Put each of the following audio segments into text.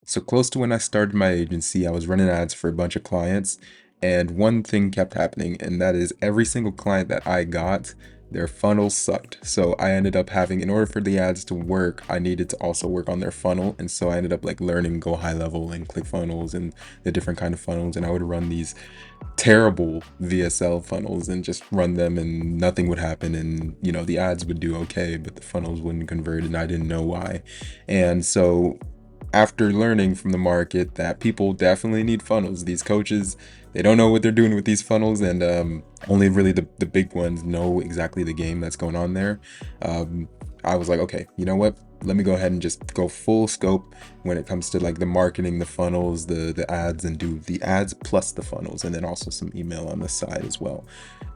So close to when I started my agency, I was running ads for a bunch of clients, and one thing kept happening, and that is every single client that I got, their funnel sucked. So I ended up having, in order for the ads to work, I needed to also work on their funnel, and so I ended up like learning Go High Level and ClickFunnels and the different kind of funnels, and I would run these terrible VSL funnels and just run them, and nothing would happen, and the ads would do okay, but the funnels wouldn't convert, and I didn't know why. And so after learning from the market that people definitely need funnels. These coaches, they don't know what they're doing with these funnels, and only really the big ones know exactly the game that's going on there. Um, I was like, okay, you know what? Let me go ahead and just go full scope when it comes to like the marketing, the funnels, the ads, and do the ads plus the funnels, and then also some email on the side as well.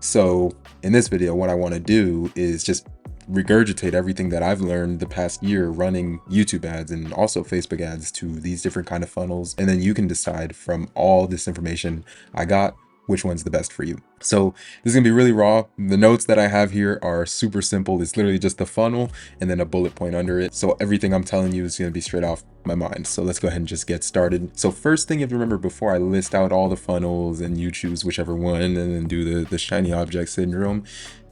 So in this video, what I want to do is just regurgitate everything that I've learned the past year running YouTube ads and also Facebook ads to these different kind of funnels, and then you can decide from all this information I got which one's the best for you. So this is gonna be really raw. The notes that I have here are super simple. It's literally just the funnel and then a bullet point under it. So everything I'm telling you is gonna be straight off my mind. So let's go ahead and just get started. So first thing you have to remember before I list out all the funnels and you choose whichever one and then do the shiny object syndrome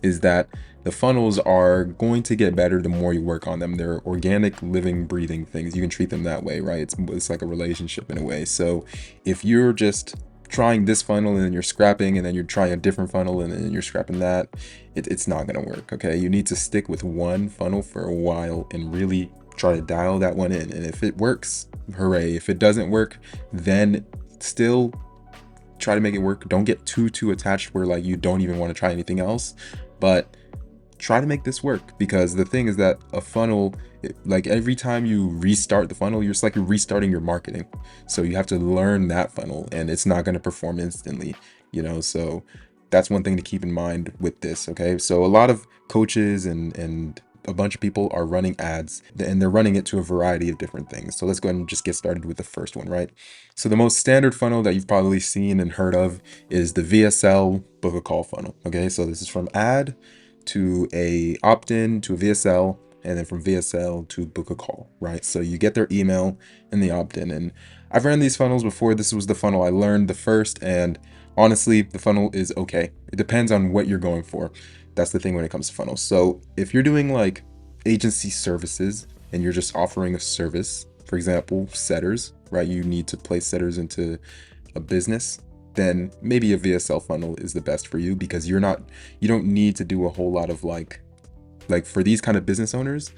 is that the funnels are going to get better the more you work on them. They're organic, living, breathing things. You can treat them that way, right? It's like a relationship in a way. So if you're just trying this funnel and then you're scrapping and then you're trying a different funnel and then you're scrapping that, it's not going to work. Okay, you need to stick with one funnel for a while and really try to dial that one in, and if it works, hooray. If it doesn't work, then still try to make it work. Don't get too attached where like you don't even want to try anything else, but try to make this work, because the thing is that a funnel, like every time you restart the funnel, you're just like you're restarting your marketing. So you have to learn that funnel, and it's not going to perform instantly, so that's one thing to keep in mind with this. Okay, so a lot of coaches and a bunch of people are running ads, and they're running it to a variety of different things. So let's go ahead and just get started with the first one, right? So the most standard funnel that you've probably seen and heard of is the VSL book a call funnel. Okay, so this is from ad to a opt-in to a VSL, and then from VSL to book a call, right? So you get their email and the opt-in. And I've ran these funnels before. This was the funnel I learned the first, and honestly, the funnel is okay. It depends on what you're going for. That's the thing when it comes to funnels. So if you're doing like agency services and you're just offering a service, for example, setters, right? You need to place setters into a business, then maybe a VSL funnel is the best for you, because you don't need to do a whole lot of like for these kind of business owners,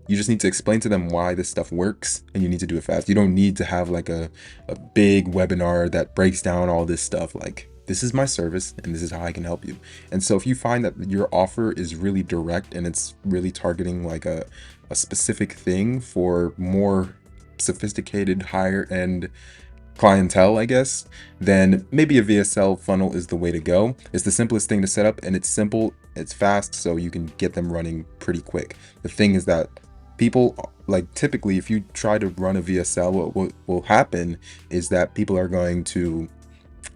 you just need to explain to them why this stuff works, and you need to do it fast. You don't need to have like a big webinar that breaks down all this stuff. Like, this is my service and this is how I can help you. And so if you find that your offer is really direct and it's really targeting like a specific thing for more sophisticated, higher end clientele, I guess, then maybe a VSL funnel is the way to go. It's the simplest thing to set up, and it's simple, it's fast, so you can get them running pretty quick. The thing is that people, like, typically if you try to run a VSL, what will happen is that people are going to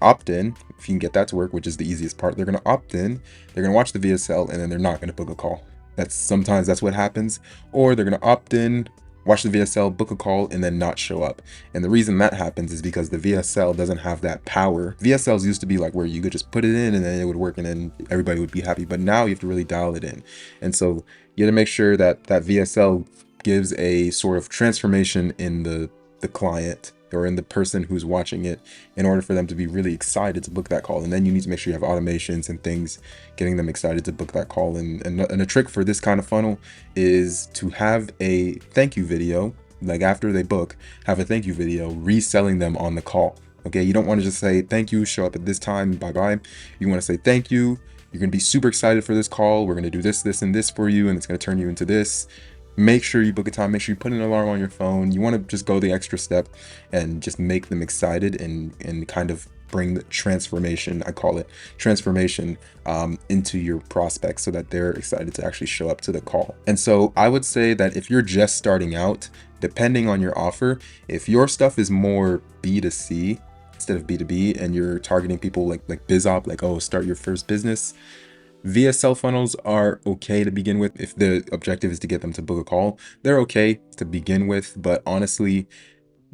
opt in. If you can get that to work, which is the easiest part, they're going to opt in, they're going to watch the VSL, and then they're not going to book a call. That's what happens. Or they're going to opt in, watch the VSL, book a call, and then not show up. And the reason that happens is because the VSL doesn't have that power. VSLs used to be like where you could just put it in and then it would work and then everybody would be happy. But now you have to really dial it in. And so you have to make sure that that VSL gives a sort of transformation in the client or in the person who's watching it, in order for them to be really excited to book that call. And then you need to make sure you have automations and things getting them excited to book that call. And a trick for this kind of funnel is to have a thank you video, like after they book, have a thank you video reselling them on the call. Okay, you don't want to just say thank you, show up at this time, bye bye. You want to say thank you, you're going to be super excited for this call, we're going to do this and this for you, and it's going to turn you into this. Make sure you book a time, make sure you put an alarm on your phone. You want to just go the extra step and just make them excited and kind of bring the transformation, I call it transformation, into your prospects so that they're excited to actually show up to the call. And so I would say that if you're just starting out, depending on your offer, if your stuff is more B2C instead of B2B and you're targeting people like BizOp, like, oh, start your first business, VSL funnels are okay to begin with. If the objective is to get them to book a call, they're okay to begin with. But honestly,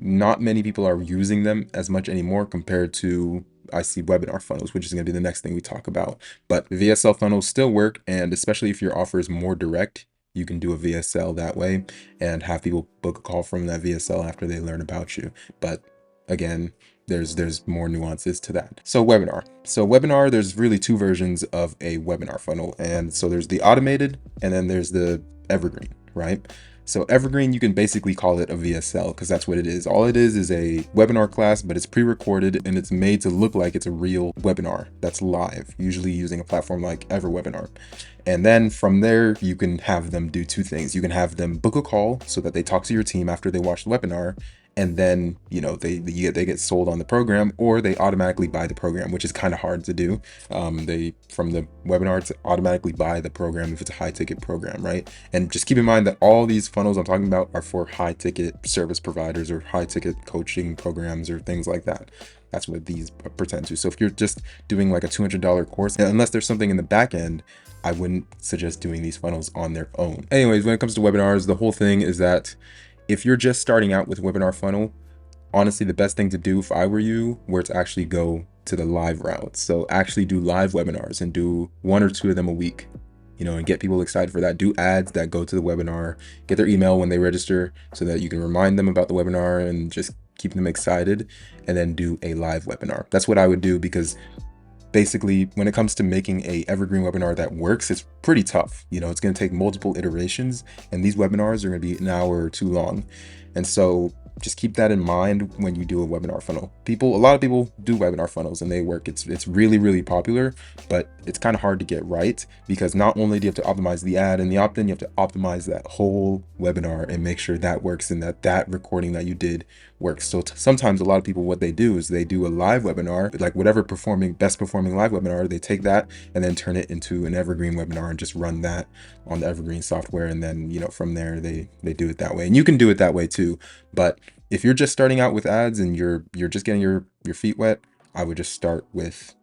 not many people are using them as much anymore compared to, I see, webinar funnels, which is going to be the next thing we talk about. But VSL funnels still work, and especially if your offer is more direct, you can do a VSL that way and have people book a call from that VSL after they learn about you. But again, there's more nuances to that. So webinar, there's really two versions of a webinar funnel. And so there's the automated and then there's the evergreen, right? So evergreen, you can basically call it a VSL because that's what it is. All it is a webinar class, but it's pre-recorded and it's made to look like it's a real webinar that's live, usually using a platform like EverWebinar. And then from there, you can have them do two things. You can have them book a call so that they talk to your team after they watch the webinar, and then they get sold on the program, or they automatically buy the program, which is kind of hard to do. They, from the webinar, to automatically buy the program if it's a high ticket program, right? And just keep in mind that all these funnels I'm talking about are for high ticket service providers or high ticket coaching programs or things like that. That's what these pertain to. So if you're just doing like a $200 course, unless there's something in the back end, I wouldn't suggest doing these funnels on their own. Anyways, when it comes to webinars, the whole thing is that if you're just starting out with a webinar funnel, honestly, the best thing to do if I were you were to actually go to the live route. So actually do live webinars and do 1 or 2 of them a week, and get people excited for that. Do ads that go to the webinar, get their email when they register so that you can remind them about the webinar and just keep them excited, and then do a live webinar. That's what I would do, because basically when it comes to making a evergreen webinar that works, it's pretty tough. It's going to take multiple iterations, and these webinars are going to be an hour or 2 long. And so just keep that in mind when you do a webinar funnel. A lot of people do webinar funnels and they work. It's really, really popular, but it's kind of hard to get right, because not only do you have to optimize the ad and the opt-in, you have to optimize that whole webinar and make sure that works and that recording that you did works. So sometimes a lot of people, what they do is they do a live webinar, like whatever best performing live webinar, they take that and then turn it into an evergreen webinar and just run that on the evergreen software. And then, from there, they do it that way. And you can do it that way too. But if you're just starting out with ads and you're just getting your feet wet, I would just start with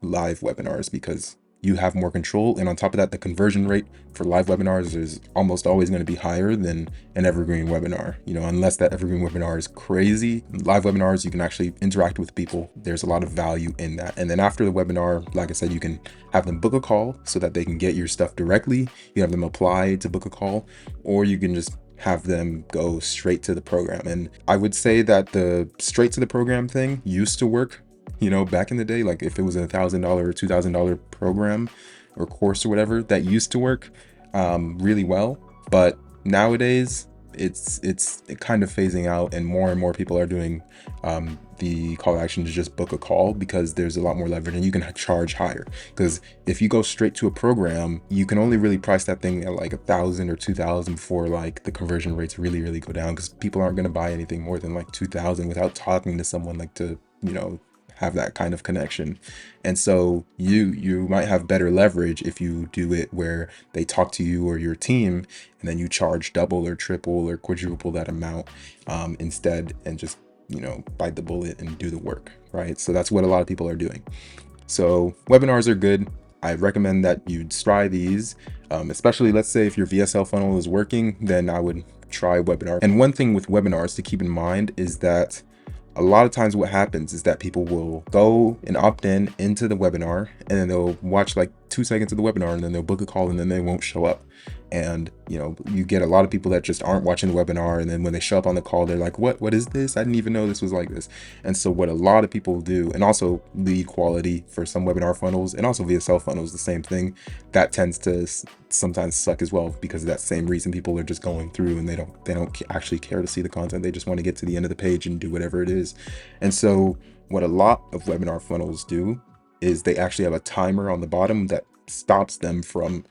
live webinars, because you have more control. And on top of that, the conversion rate for live webinars is almost always going to be higher than an evergreen webinar. Unless that evergreen webinar is crazy, live webinars, you can actually interact with people. There's a lot of value in that. And then after the webinar, like I said, you can have them book a call so that they can get your stuff directly. You have them apply to book a call, or you can just have them go straight to the program. And I would say that the straight to the program thing used to work, back in the day. Like if it was $1,000 or $2,000 program or course or whatever, that used to work really well. But nowadays it's kind of phasing out, and more people are doing the call to action to just book a call, because there's a lot more leverage and you can charge higher. Because if you go straight to a program, you can only really price that thing at like 1,000 or 2,000 before like the conversion rates really, really go down, because people aren't going to buy anything more than like 2,000 without talking to someone, like to have that kind of connection. And so you might have better leverage if you do it where they talk to you or your team, and then you charge double or triple or quadruple that amount instead, and just bite the bullet and do the work, right? So that's what a lot of people are doing. So webinars are good. I recommend that you try these, especially, let's say if your VSL funnel is working, then I would try webinar. And one thing with webinars to keep in mind is that a lot of times what happens is that people will go and opt into the webinar, and then they'll watch like 2 seconds of the webinar, and then they'll book a call, and then they won't show up. And you get a lot of people that just aren't watching the webinar, and then when they show up on the call, they're like, what is this? I didn't even know this was like this. And so what a lot of people do, and also lead quality for some webinar funnels and also VSL funnels, the same thing, that tends to sometimes suck as well, because of that same reason. People are just going through and they don't actually care to see the content. They just want to get to the end of the page and do whatever it is. And so what a lot of webinar funnels do is they actually have a timer on the bottom that stops them from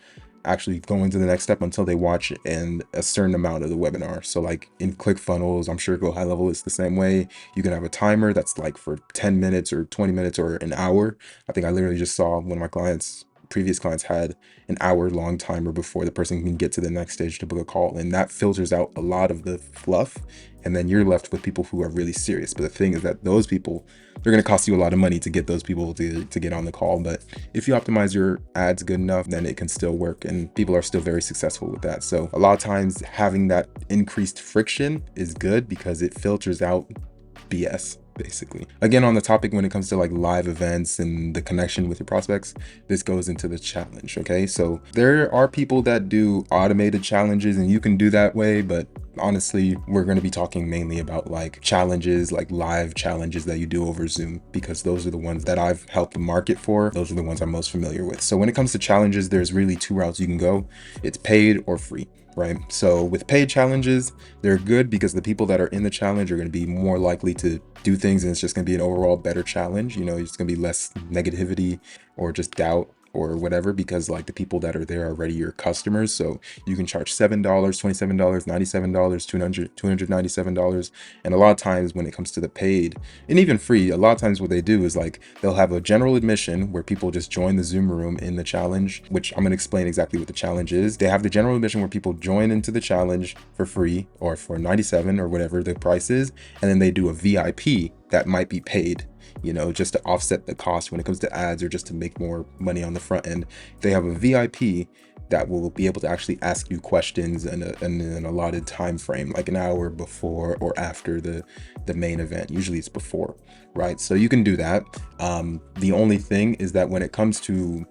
actually going to the next step until they watch and a certain amount of the webinar. So like in ClickFunnels, I'm sure Go High Level is the same way. You can have a timer that's like for 10 minutes or 20 minutes or an hour. I think I literally just saw one of my clients previous clients had an hour-long timer before the person can get to the next stage to book a call, and that filters out a lot of the fluff, and then you're left with people who are really serious. But the thing is that those people, they're going to cost you a lot of money to get those people to get on the call. But if you optimize your ads good enough, then it can still work, and people are still very successful with that. So a lot of times having that increased friction is good because it filters out BS, basically. Again, on the topic when it comes to like live events and the connection with your prospects, this goes into the challenge. Okay, so there are people that do automated challenges, and you can do that way, but honestly, we're going to be talking mainly about like challenges, like live challenges that you do over Zoom, because those are the ones that I've helped market for. Those are the ones I'm most familiar with. So when it comes to challenges, there's really two routes you can go. It's paid or free. Right? So with paid challenges, they're good because the people that are in the challenge are going to be more likely to do things, and it's just going to be an overall better challenge. You know, it's going to be less negativity or just doubt or whatever, because like the people that are there are already your customers. So you can charge $7, $27, $97, $297. And a lot of times when it comes to the paid and even free, a lot of times what they do is like they'll have a general admission where people just join the Zoom room in the challenge, which I'm going to explain exactly what the challenge is. They have the general admission where people join into the challenge for free or for 97 or whatever the price is, and then they do a VIP that might be paid, you know, just to offset the cost when it comes to ads or just to make more money on the front end. They have a VIP that will be able to actually ask you questions in an allotted time frame, like an hour before or after the main event. Usually it's before, right? So you can do that. The only thing is that when it comes to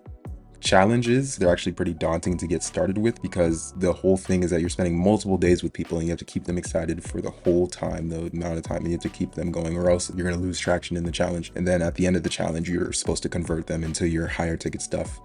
challenges, they're actually pretty daunting to get started with, because the whole thing is that you're spending multiple days with people and you have to keep them excited for the whole time, the amount of time, and you have to keep them going, or else you're going to lose traction in the challenge. And then at the end of the challenge, you're supposed to convert them into your higher ticket stuff.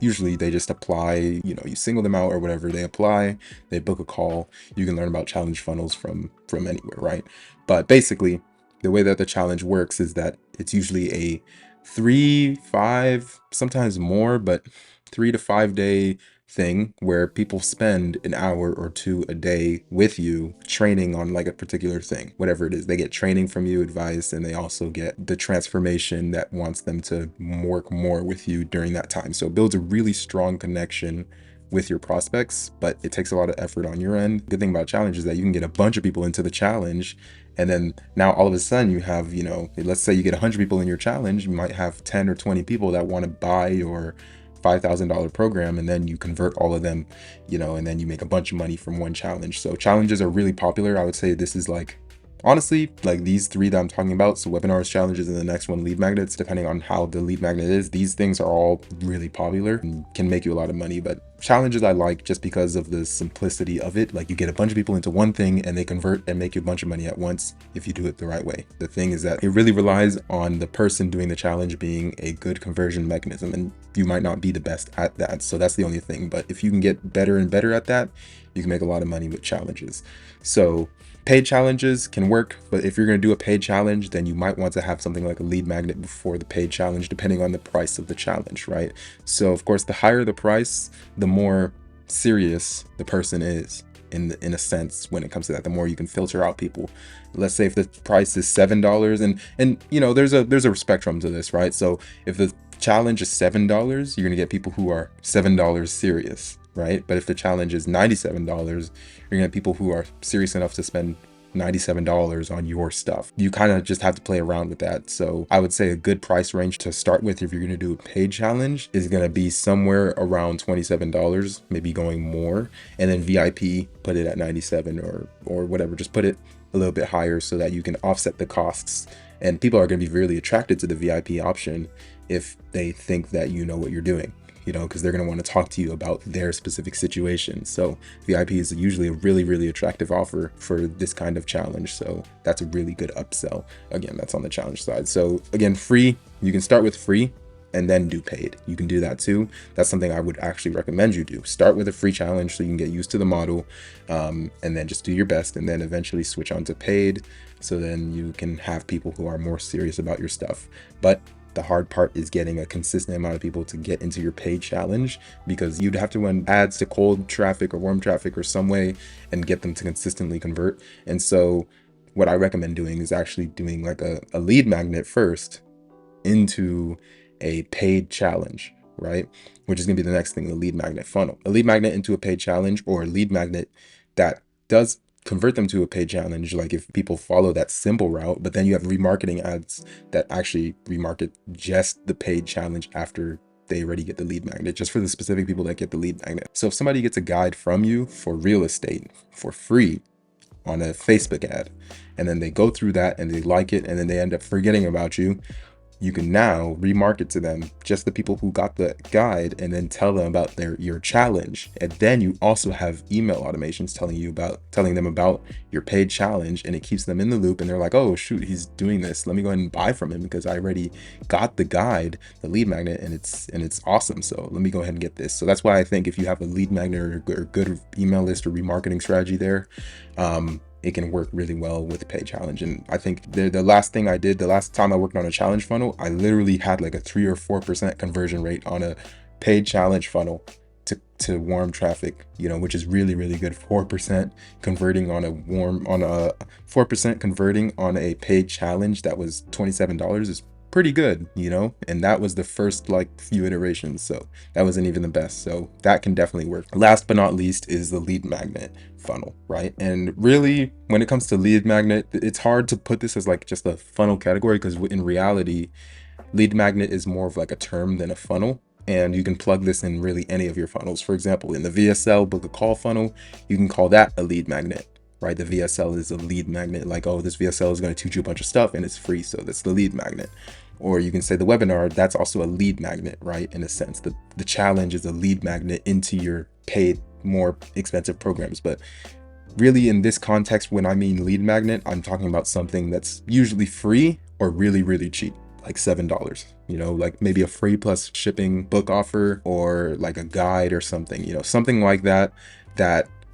Usually they just apply, you know, you single them out or whatever, they apply, they book a call. You can learn about challenge funnels from anywhere, right? But basically the way that the challenge works is that it's usually a 3, 5, sometimes more, but 3 to 5 day thing where people spend an hour or two a day with you training on like a particular thing, whatever it is. They get training from you, advice, and they also get the transformation that wants them to work more with you during that time. So it builds a really strong connection with your prospects, but it takes a lot of effort on your end. Good thing about challenge is that you can get a bunch of people into the challenge, and then now all of a sudden you have, you know, let's say you get 100 people in your challenge, you might have 10 or 20 people that want to buy your $5,000 program, and then you convert all of them, you know, and then you make a bunch of money from one challenge. So challenges are really popular. I would say this is like, honestly, like these three that I'm talking about, so webinars, challenges, and the next one, lead magnets, depending on how the lead magnet is, these things are all really popular and can make you a lot of money. But challenges I like just because of the simplicity of it. Like you get a bunch of people into one thing and they convert and make you a bunch of money at once if you do it the right way. The thing is that it really relies on the person doing the challenge being a good conversion mechanism, and you might not be the best at that. So that's the only thing. But if you can get better and better at that, you can make a lot of money with challenges. So paid challenges can work, but if you're going to do a paid challenge, then you might want to have something like a lead magnet before the paid challenge, depending on the price of the challenge, right? So of course, the higher the price, the more serious the person is in a sense when it comes to that. The more you can filter out people. Let's say if the price is $7, and you know, there's a spectrum to this, right? So if the challenge is $7, you're going to get people who are $7 serious, right? But if the challenge is $97, you're gonna have people who are serious enough to spend $97 on your stuff. You kind of just have to play around with that. So I would say a good price range to start with if you're gonna do a paid challenge is gonna be somewhere around $27, maybe going more, and then VIP, put it at 97 or whatever. Just put it a little bit higher so that you can offset the costs. And people are gonna be really attracted to the VIP option if they think that you know what you're doing, you know, because they're going to want to talk to you about their specific situation. So VIP is usually a really, really attractive offer for this kind of challenge. So that's a really good upsell. Again, that's on the challenge side. So again, free, you can start with free and then do paid. You can do that too. That's something I would actually recommend you do. Start with a free challenge so you can get used to the model, and then just do your best, and then eventually switch on to paid. So then you can have people who are more serious about your stuff. But the hard part is getting a consistent amount of people to get into your paid challenge, because you'd have to run ads to cold traffic or warm traffic or some way and get them to consistently convert. And so what I recommend doing is actually doing like a lead magnet first into a paid challenge, right? Which is going to be the next thing, the lead magnet funnel. A lead magnet into a paid challenge, or a lead magnet that does convert them to a paid challenge, like if people follow that simple route, but then you have remarketing ads that actually remarket just the paid challenge after they already get the lead magnet, just for the specific people that get the lead magnet. So if somebody gets a guide from you for real estate for free on a Facebook ad, and then they go through that and they like it, and then they end up forgetting about you, you can now remarket to them, just the people who got the guide, and then tell them about your challenge. And then you also have email automations telling them about your paid challenge, and it keeps them in the loop, and they're like, oh shoot, he's doing this, let me go ahead and buy from him because I already got the guide, the lead magnet, and it's awesome, so let me go ahead and get this. So that's why I think if you have a lead magnet or good email list or remarketing strategy there, it can work really well with the paid challenge. And I think the last time I worked on a challenge funnel, I literally had like a 3 or 4% conversion rate on a paid challenge funnel to warm traffic, which is really, really good. 4% converting on a 4% converting on a paid challenge that was $27 is pretty good, and that was the first few iterations, so that wasn't even the best. So that can definitely work. Last but not least is the lead magnet funnel, right? And really, when it comes to lead magnet, it's hard to put this as just a funnel category, because in reality, lead magnet is more of a term than a funnel, and you can plug this in really any of your funnels. For example, in the VSL book a call funnel, you can call that a lead magnet, right? The VSL is a lead magnet, this VSL is going to teach you a bunch of stuff and it's free, so that's the lead magnet. Or you can say the webinar, that's also a lead magnet, right? In a sense, the challenge is a lead magnet into your paid, more expensive programs. But really, in this context, when I mean lead magnet, I'm talking about something that's usually free or really, really cheap, like $7, maybe a free plus shipping book offer, or like a guide or something, something like that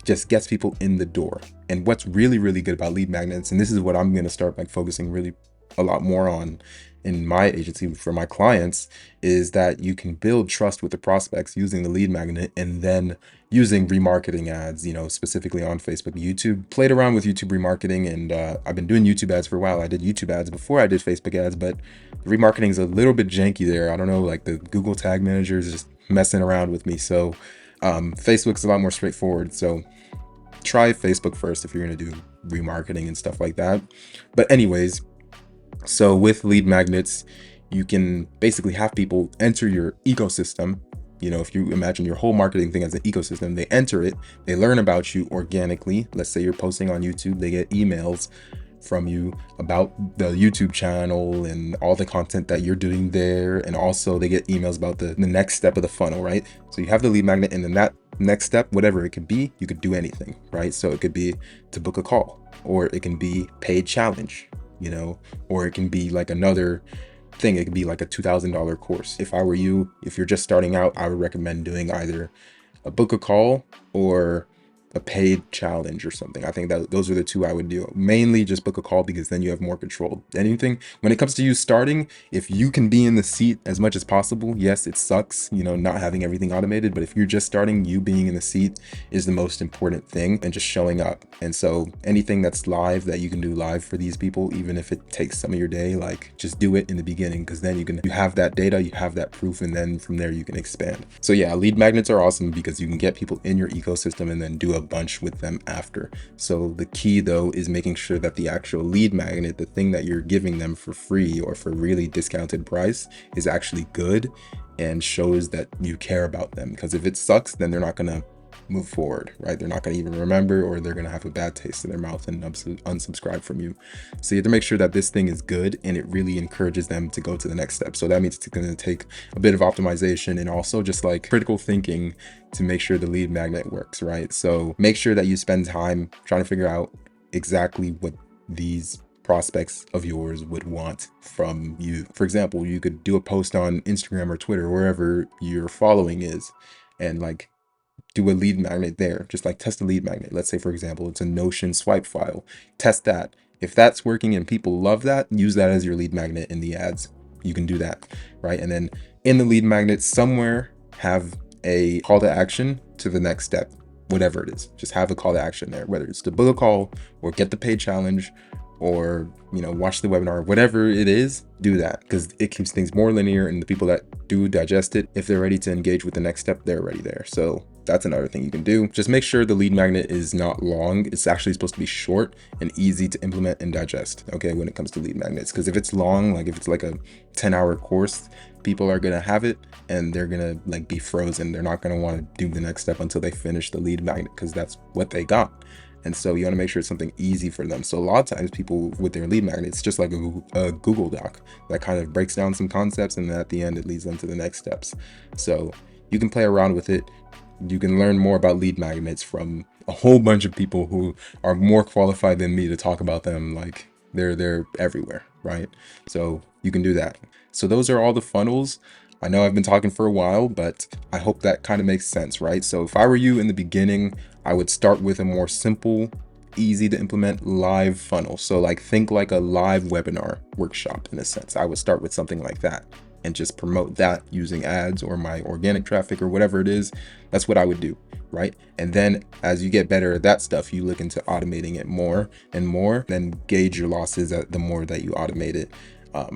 just gets people in the door. And what's really, really good about lead magnets, and this is what I'm going to start focusing really a lot more on in my agency for my clients, is that you can build trust with the prospects using the lead magnet, and then using remarketing ads, specifically on Facebook, YouTube. Played around with YouTube remarketing, and I've been doing YouTube ads for a while. I did YouTube ads before I did Facebook ads, but the remarketing is a little bit janky there. I don't know, the Google Tag Manager is just messing around with me. So Facebook's a lot more straightforward. So try Facebook first if you're going to do remarketing and stuff like that. But anyways, so with lead magnets, you can basically have people enter your ecosystem. If you imagine your whole marketing thing as an ecosystem, they enter it, they learn about you organically. Let's say you're posting on YouTube, they get emails from you about the YouTube channel and all the content that you're doing there. And also they get emails about the next step of the funnel, right? So you have the lead magnet, and then that next step, whatever it could be, you could do anything, right? So it could be to book a call, or it can be paid challenge, or it can be another thing. It could be a $2,000 course. If I were you, if you're just starting out, I would recommend doing either a book a call or a paid challenge or something. I think that those are the two I would do. Mainly just book a call, because then you have more control. Anything when it comes to you starting, if you can be in the seat as much as possible, yes, it sucks, not having everything automated, but if you're just starting, you being in the seat is the most important thing, and just showing up. And so anything that's live that you can do live for these people, even if it takes some of your day, just do it in the beginning, because then you have that data, you have that proof, and then from there you can expand. So yeah, lead magnets are awesome because you can get people in your ecosystem and then do a bunch with them after. So the key though is making sure that the actual lead magnet, the thing that you're giving them for free or for really discounted price, is actually good and shows that you care about them. Because if it sucks, then they're not gonna move forward, right? They're not going to even remember, or they're going to have a bad taste in their mouth and unsubscribe from you. So you have to make sure that this thing is good and it really encourages them to go to the next step. So that means it's going to take a bit of optimization and also just critical thinking to make sure the lead magnet works, right? So make sure that you spend time trying to figure out exactly what these prospects of yours would want from you. For example, you could do a post on Instagram or Twitter, wherever your following is, and do a lead magnet there. Just test a lead magnet. Let's say, for example, it's a Notion swipe file. Test that. If that's working and people love that, use that as your lead magnet in the ads. You can do that, right? And then in the lead magnet somewhere, have a call to action to the next step, whatever it is. Just have a call to action there, whether it's to book a call or get the paid challenge or watch the webinar, whatever it is. Do that, because it keeps things more linear, and the people that do digest it, if they're ready to engage with the next step, they're already there. So that's another thing you can do. Just make sure the lead magnet is not long. It's actually supposed to be short and easy to implement and digest, okay, when it comes to lead magnets. Because if it's long, like if it's like a 10-hour course, people are gonna have it and they're gonna like be frozen. They're not gonna want to do the next step until they finish the lead magnet, because that's what they got. And so you want to make sure it's something easy for them. So a lot of times people with their lead magnet, it's just like a Google Doc that kind of breaks down some concepts, and then at the end it leads them to the next steps. So you can play around with it. You can learn more about lead magnets from a whole bunch of people who are more qualified than me to talk about them. Like they're everywhere, right? So you can do that. So those are all the funnels. I know I've been talking for a while, but I hope that kind of makes sense, right? So if I were you in the beginning, I would start with a more simple, easy to implement live funnel. So like think like a live webinar workshop in a sense. I would start with something like that and just promote that using ads or my organic traffic or whatever it is. That's what I would do, right? And then as you get better at that stuff, you look into automating it more and more, then gauge your losses at the more that you automate it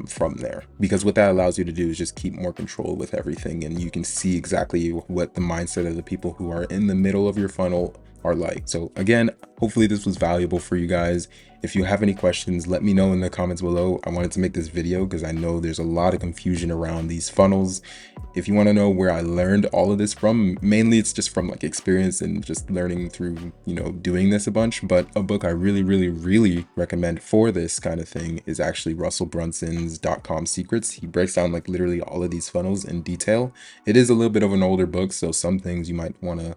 from there. Because what that allows you to do is just keep more control with everything, and you can see exactly what the mindset of the people who are in the middle of your funnel are like. So again, hopefully this was valuable for you guys. If you have any questions, let me know in the comments below. I wanted to make this video because I know there's a lot of confusion around these funnels. If you want to know where I learned all of this from, mainly it's just from like experience and just learning through, doing this a bunch. But a book I really recommend for this kind of thing is actually Russell Brunson's .com Secrets. He breaks down like literally all of these funnels in detail. It is a little bit of an older book, so some things you might want to,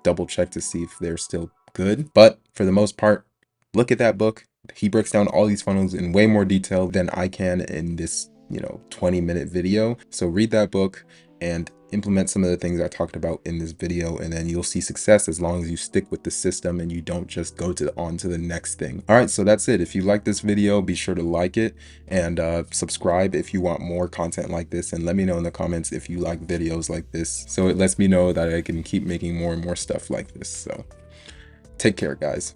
double check to see if they're still good. But for the most part, look at that book. He breaks down all these funnels in way more detail than I can in this 20-minute video. So read that book and implement some of the things I talked about in this video, and then you'll see success as long as you stick with the system and you don't just go on to the next thing. All right, so that's it. If you like this video, be sure to like it and subscribe if you want more content like this, and let me know in the comments if you like videos like this, so it lets me know that I can keep making more and more stuff like this. So take care, guys.